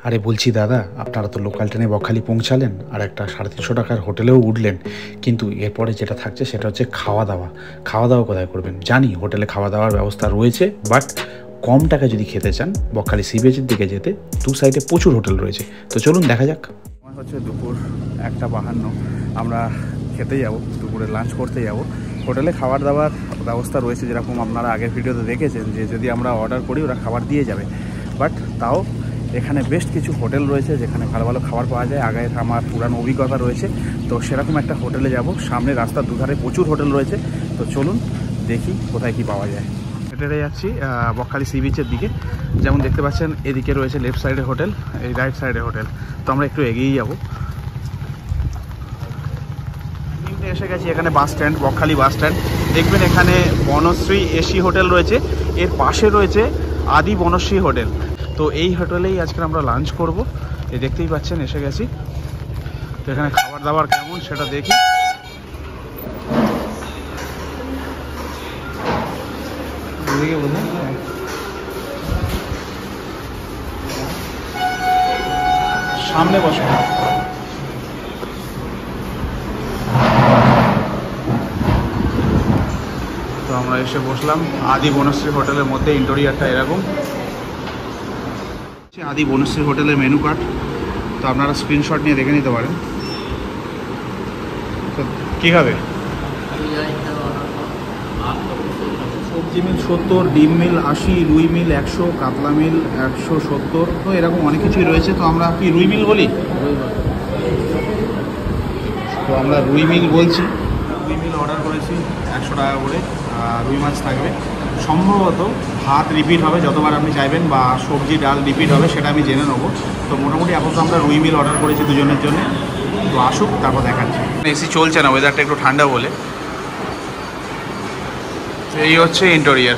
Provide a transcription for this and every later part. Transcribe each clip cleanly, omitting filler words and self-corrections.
আরে বলছি দাদা, আপনারা তো লোকাল ট্রেনে বকখালি পৌঁছালেন আর একটা 350 টাকার হোটেলেও উঠলেন, কিন্তু এরপরে যেটা থাকছে সেটা হচ্ছে খাওয়া দাওয়া। খাওয়া দাওয়া কোথায় করবেন? জানি হোটেলে খাওয়া দাওয়ার ব্যবস্থা রয়েছে, বাট কম টাকা যদি খেতে চান বকখালি সি বিচের দিকে যেতে দু সাইডে প্রচুর হোটেল রয়েছে। তো চলুন দেখা যাক। আমার হচ্ছে দুপুর 1:52, আমরা খেতে যাব, দুপুরে লাঞ্চ করতে যাব। হোটেলে খাবার দাবার ব্যবস্থা রয়েছে, যেরকম আপনারা আগের ভিডিওতে দেখেছেন যে যদি আমরা অর্ডার করি ওরা খাবার দিয়ে যাবে। বাট তাও এখানে বেশ কিছু হোটেল রয়েছে যেখানে ভালো ভালো খাবার পাওয়া যায়। আগে আমার পুরানো অভিজ্ঞতা রয়েছে, তো সেরকম একটা হোটেলে যাব। সামনে রাস্তার দুধারে প্রচুর হোটেল রয়েছে, তো চলুন দেখি কোথায় কি পাওয়া যায়। হেঁটে যাচ্ছি বকখালি সি বিচের দিকে। যেমন দেখতে পাচ্ছেন এদিকে রয়েছে লেফট সাইডে হোটেল, এই রাইট সাইডে হোটেল। তো আমরা একটু এগিয়েই যাবো। এসে গেছি এখানে bus stand, Bakkhali bus stand. দেখবেন এখানে বনশ্রী এসি হোটেল রয়েছে, এর পাশে রয়েছে আদি বনশ্রী হোটেল। তো এই হোটেলেই আজকে আমরা লাঞ্চ করব। এই দেখতেই পাচ্ছেন এসে গেছি। তো এখানে খাবার দাবার কেমন সেটা দেখি। সামনে বসে তো আমরা এসে বসলাম আদি বনশ্রী হোটেলের মধ্যে। ইন্টেরিয়রটা এরকম। আদি বনশ্রী হোটেলের মেনু কার্ড, তো আপনারা স্ক্রিনশট নিয়ে দেখে নিতে পারেন। তো কী খাবে? সবজি মিল 70, ডিম মিল 80, রুই মিল 100, কাতলা মিল 170। তো এরকম অনেক কিছুই রয়েছে। তো আমরা কি রুই মিল বলি? তো আমরা রুই মিল বলছি। রুই মিল অর্ডার করেছি 100 টাকা করে। রুই মাছ থাকবে, সম্ভবত ভাত রিপিট হবে যতবার আপনি চাইবেন, বা সবজি ডাল রিপিট হবে, সেটা আমি জেনে নেবো। তো মোটামুটি আপাতত আমরা রুই মিল অর্ডার করেছি দুজনের জন্য। তো আসুক তারপর দেখাচ্ছি। এসি চলছে না, ওয়েদারটা একটু ঠান্ডা বলে। এই হচ্ছে ইন্টেরিয়র।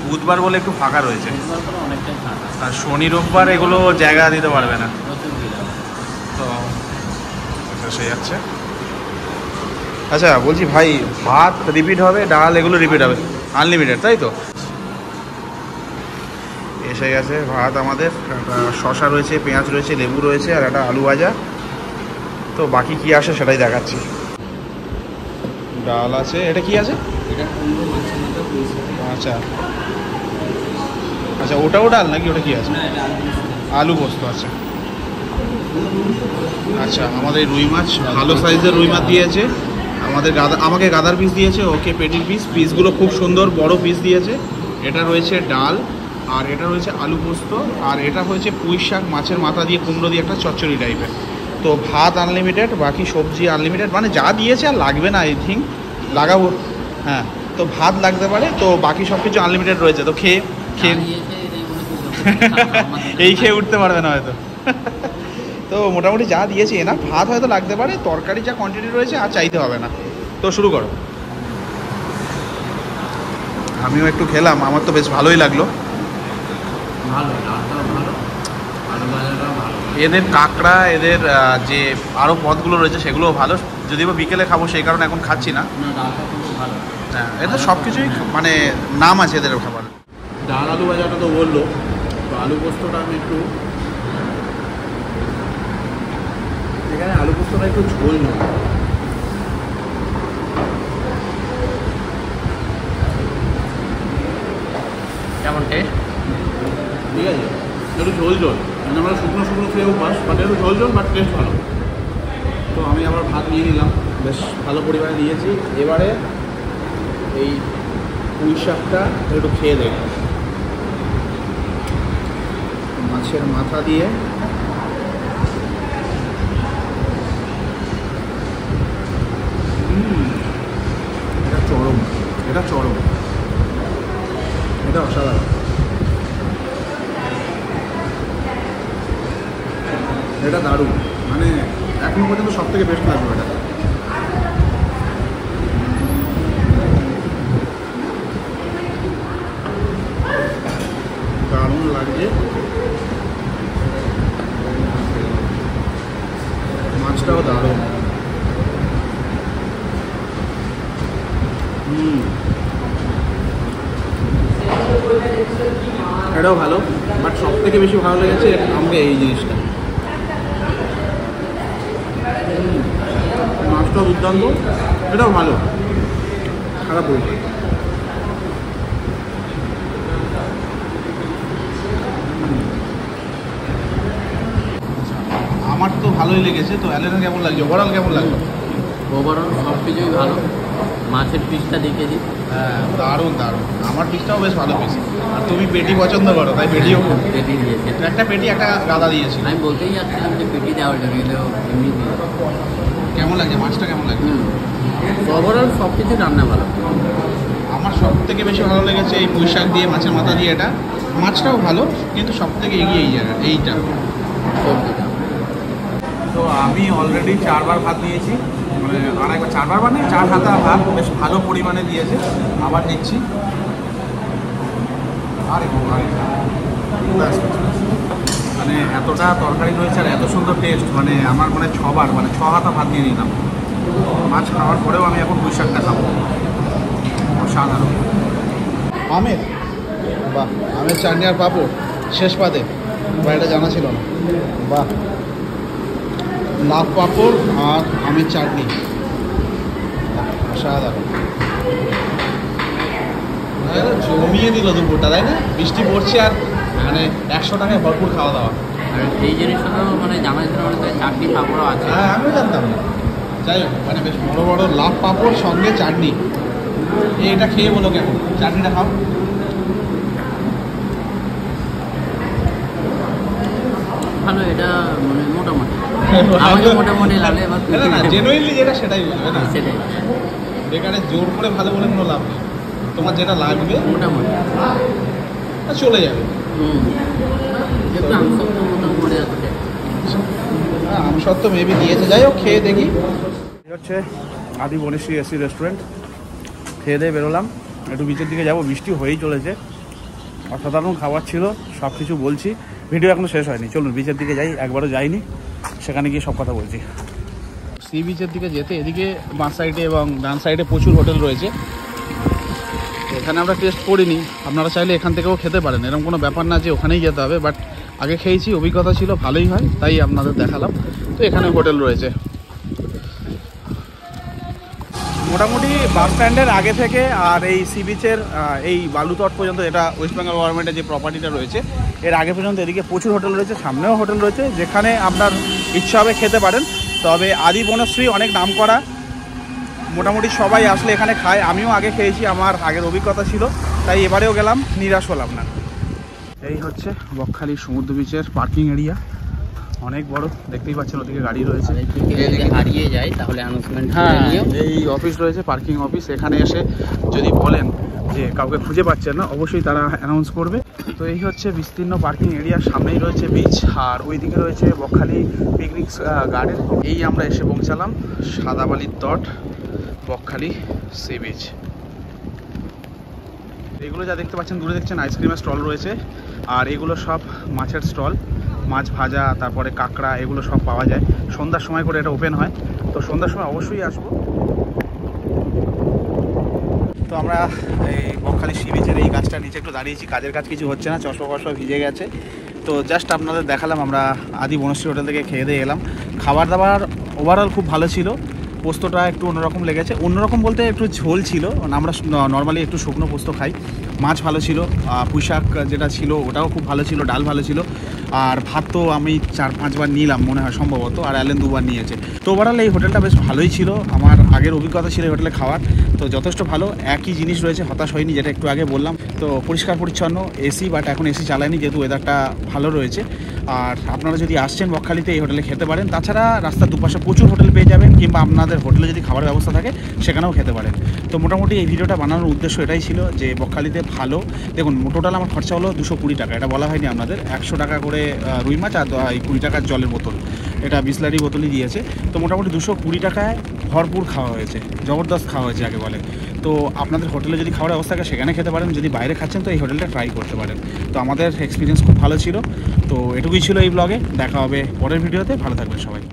বুধবার বলে একটু ফাঁকা রয়েছে, আর শনি রোববার এগুলো জায়গা দিতে পারবে না। তো সেই যাচ্ছে। আচ্ছা বলছি ভাই, ভাত রিপিট হবে, ডাল এগুলো রিপিট হবে, আনলিমিটেড তাই তো? এসে গেছে ভাত আমাদের। একটা শসা রয়েছে, পেঁয়াজ রয়েছে, লেবু রয়েছে, আর একটা আলু ভাজা। তো বাকি কি আসে সেটাই দেখাচ্ছি। ডাল আছে। এটা কি আছে? আচ্ছা আচ্ছা, ওটাও ডাল নাকি? ওটা কি আছে? আলু পোস্ত আছে। আচ্ছা, আমাদের রুই মাছ ভালো সাইজের রুই মাছ দিয়েছে। আমাকে গাদার পিস দিয়েছে, ওকে পেটির পিসগুলো খুব সুন্দর বড় পিস দিয়েছে। এটা রয়েছে ডাল, আর এটা রয়েছে আলু পোস্ত, আর এটা হয়েছে পুঁই শাক মাছের মাথা দিয়ে কুমড়ো দিয়ে একটা চচ্চড়ি টাইপের। তো ভাত আনলিমিটেড, বাকি সবজি আনলিমিটেড, মানে যা দিয়েছে আর লাগবে না আই থিঙ্ক, লাগাবো। হ্যাঁ, তো ভাত লাগতে পারে, তো বাকি সব কিছু আনলিমিটেড রয়েছে। তো খেয়ে এই খেয়ে উঠতে পারবে না হয়তো। তো মোটামুটি যা দিয়েছে না, ভাত হয়তো লাগতে পারে, তরকারি যা কোয়ান্টিটি রয়েছে আর চাইতে হবে না। তো শুরু করো। আমিও একটু খেলাম, আমার তো বেশ ভালোই লাগলো। এদের কাঁকড়া, এদের যে আরও পদগুলো রয়েছে সেগুলোও ভালো, যদিও বিকেলে খাবো সেই কারণে এখন খাচ্ছি না। হ্যাঁ, এদের সব কিছুই মানে নাম আছে এদের খাবার। ডাল আলু ভাজাটা তো বললো, তো আলু পোস্তটা আমি একটু, এখানে আলু পোস্তটা একটু ঝোল না। কেমন টেস্ট? ঠিক আছে, একটু ঝোল ঝোল, মানে আমরা শুকনো শুকনো খেয়ে অভ্যাস, বাট একটু ঝোল ঝোল, বাট টেস্ট ভালো। তো আমি আবার ভাত নিয়ে নিলাম, বেশ ভালো পরিমাণে নিয়েছি। এবারে এই পুঁই শাকটা একটু খেয়ে দেখ, মাছের মাথা দিয়ে। এটা চরম, এটা চরম, এটা অসাধারণ। এটা দারুণ, মানে এখনো পর্যন্ত সব থেকে বেস্ট লাগবে এটা। দারুণ লাগছে। মাছটাও দারুণ। এটাও ভালো, বাট সব থেকে বেশি ভালো লেগেছে আমাকে এই জিনিসটা। মাছটা দুর্দান্ত, এটাও ভালো, খারাপ বলবো। আমার তো ভালোই লেগেছে। তো অ্যালেনের কেমন লাগছে, ওভারঅল কেমন লাগলো? ওভারঅল সব কিছুই ভালো। মাছের পিসটা দেখেছি, হ্যাঁ দারুণ দারুণ। আমার পিসটাও বেশ ভালো পিস। আর তুমি পেটি পছন্দ করো, তাই পেটিও পেটি দিয়েছে। একটা পেটি একটা গাদা দিয়েছি। আমি বলতেই যাচ্ছিলাম যে পেটি দেওয়ার জন্য, কিন্তু এমনি দিয়েছে। কেমন লাগছে মাছটা, কেমন লাগছে? ওভারঅল সব কিছু রান্না ভালো। আমার সব থেকে বেশি ভালো লেগেছে এই পুঁই শাক দিয়ে মাছের মাথা দিয়ে এটা। মাছটাও ভালো, কিন্তু সব থেকে এগিয়ে এই জায়গা এইটা সবজিটা। তো আমি অলরেডি 4 বার ভাত দিয়েছি, মানে আরেকবার 4 বার মানে 4 হাতা ভাত বেশ ভালো পরিমাণে দিয়েছে। আবার দিচ্ছি, মানে এতটা তরকারি রয়েছে আর এত সুন্দর টেস্ট, মানে আমার মানে 6 বার মানে 6 হাতা ভাত দিয়ে নিলাম। মাছ খাওয়ার পরেও আমি এখন পুঁই শাকটা খাবো, অসাধারণ। আমের বাহ, আমের চাটনি আর পাঁপড় শেষ পাতে, বা এটা জানা ছিল না। বাহ, লাভ পাঁপড় আর আমের চাটনি, অসাধারণ। জমিয়ে দিল দুপুরটা, তাই না? বৃষ্টি পড়ছে আর মানে 100 টাকায় ভরপুর খাওয়া দাওয়া। আর এই জিনিসটা তো মানে জানা ছিল না, চাটনি পাঁপড়ও আছে। হ্যাঁ আমিও জানতাম না। যাই হোক, মানে বেশ বড় বড় লাভ পাঁপড় সঙ্গে চাটনি। এটা খেয়ে বলো কেমন, চাটনিটা খাও। ভালো, এটা মানে মোটামুটি আমাকে মোটামুটি লাগে। এবার না জেনুইনলি যেটা সেটাই বলবে না, সেটাই বেকারে জোর করে ভালো বলে কোনো লাভ নেই। তোমার যেটা লাগবে মোটামুটি চলে যাবে। একটু আমসত্ব মোটামুটি আছে। আমসত্ব মেবি দিয়েছে, যাই হোক খেয়ে দেখি। হচ্ছে আদি বনেশ্রী এসি রেস্টুরেন্ট, খেয়ে দিয়ে বেরোলাম, একটু বিচের দিকে যাবো। বৃষ্টি হয়েই চলেছে, অসাধারণ খাবার ছিল, সব কিছু বলছি। ভিডিও এখনো শেষ হয়নি, চলুন বিচের দিকে যাই। একবারও যাইনি, সেখানে গিয়ে সব কথা বলছি। সি বিচের দিকে যেতে এদিকে বাঁ সাইডে এবং ডান সাইডে প্রচুর হোটেল রয়েছে। এখানে আমরা টেস্ট করিনি, আপনারা চাইলে এখান থেকেও খেতে পারেন, এরকম কোনো ব্যাপার না যে ওখানেই যেতে হবে। বাট আগে খেয়েছি, অভিজ্ঞতা ছিল, ভালোই হয়, তাই আপনাদের দেখালাম। তো এখানে হোটেল রয়েছে মোটামুটি বাস স্ট্যান্ডের আগে থেকে আর এই সি বিচের এই বালুতট পর্যন্ত, এটা ওয়েস্ট বেঙ্গল গভর্নমেন্টের যে প্রপার্টিটা রয়েছে এর আগে পর্যন্ত এদিকে প্রচুর হোটেল রয়েছে, সামনেও হোটেল রয়েছে, যেখানে আপনার ইচ্ছা হবে খেতে পারেন। তবে আদি বনশ্রী অনেক নাম করা, মোটামুটি সবাই আসলে এখানে খায়। আমিও আগে খেয়েছি, আমার আগের অভিজ্ঞতা ছিল, তাই এবারেও গেলাম, নিরাশ হলাম না। এই হচ্ছে বকখালি সমুদ্র বিচের পার্কিং এরিয়া, অনেক বড়, দেখতেই পাচ্ছেন ওদিকে গাড়ি রয়েছে। হারিয়ে যায় তাহলে অ্যানাউন্সমেন্ট। হ্যাঁ, এই অফিস রয়েছে, পার্কিং অফিস। এখানে এসে যদি বলেন যে কাউকে খুঁজে পাচ্ছেন না, অবশ্যই তারা অ্যানাউন্স করবে। তো এই হচ্ছে বিস্তীর্ণ পার্কিং এরিয়া, সামনেই রয়েছে বিচ, আর ওইদিকে রয়েছে বকখালি পিকনিক গার্ডেন। এই আমরা এসে পৌঁছালাম সাদাবালির তট, বকখালি সি বিচ। এগুলো যা দেখতে পাচ্ছেন দূরে দেখছেন আইসক্রিমের স্টল রয়েছে, আর এগুলো সব মাছের স্টল, মাছ ভাজা, তারপরে কাঁকড়া, এগুলো সব পাওয়া যায়। সন্ধ্যার সময় করে এটা ওপেন হয়, তো সন্ধ্যার সময় অবশ্যই আসবো। তো আমরা এই বকখালি সি বিচের এই গাছটার নিচে একটু দাঁড়িয়েছি, কাজের কাজ কিছু হচ্ছে না, চশমা ভিজে গেছে। তো জাস্ট আপনাদের দেখালাম, আমরা আদি বনশ্রী হোটেল থেকে খেয়ে দিয়ে এলাম। খাবার দাবার ওভারঅল খুব ভালো ছিল। পোস্তটা একটু অন্যরকম লেগেছে, অন্যরকম বলতে একটু ঝোল ছিল, আমরা নর্মালি একটু শুকনো পোস্ত খাই। মাছ ভালো ছিল, পুঁই শাক যেটা ছিল ওটাও খুব ভালো ছিল, ডাল ভালো ছিল, আর ভাত তো আমি 4-5 বার নিলাম মনে হয় সম্ভবত, আর অ্যালেন 2 বার নিয়েছে। তো ওভারঅল এই হোটেলটা বেশ ভালোই ছিল, আমার আগের অভিজ্ঞতা ছিল এই হোটেলে খাওয়ার, তো যথেষ্ট ভালো। একই জিনিস রয়েছে, হতাশ হয়নি, যেটা একটু আগে বললাম। তো পরিষ্কার পরিচ্ছন্ন, এসি, বাট এখন এসি চালায়নি যেহেতু ওয়েদারটা ভালো রয়েছে। আর আপনারা যদি আসছেন বকখালিতে এই হোটেলে খেতে পারেন, তাছাড়া রাস্তার দুপাশে প্রচুর হোটেল পেয়ে যাবেন, কিংবা আপনাদের হোটেলে যদি খাবার ব্যবস্থা থাকে সেখানেও খেতে পারেন। তো মোটামুটি এই ভিডিওটা বানানোর উদ্দেশ্য এটাই ছিল যে বকখালিতে ভালো, দেখুন টোটাল আমার খরচা হলো 220 টাকা, এটা বলা হয়নি আপনাদের। 100 টাকা করে রুই মাছ আর 20 টাকার জলের বোতল, এটা বিসলারি বোতলই দিয়েছে। তো মোটামুটি 220 টাকায় ভরপুর খাওয়া হয়েছে, জবরদস্ত খাওয়া হয়েছে আগে বলে। তো আপনাদের হোটেলে যদি খাওয়ার ব্যবস্থা থাকে সেখানে খেতে পারেন, যদি বাইরে খাচ্ছেন তো এই হোটেলটা ট্রাই করতে পারেন। তো আমাদের এক্সপিরিয়েন্স খুব ভালো ছিল। তো এটুকুই ছিল এই ব্লগে, দেখা হবে পরের ভিডিওতে, ভালো থাকবেন সবাই।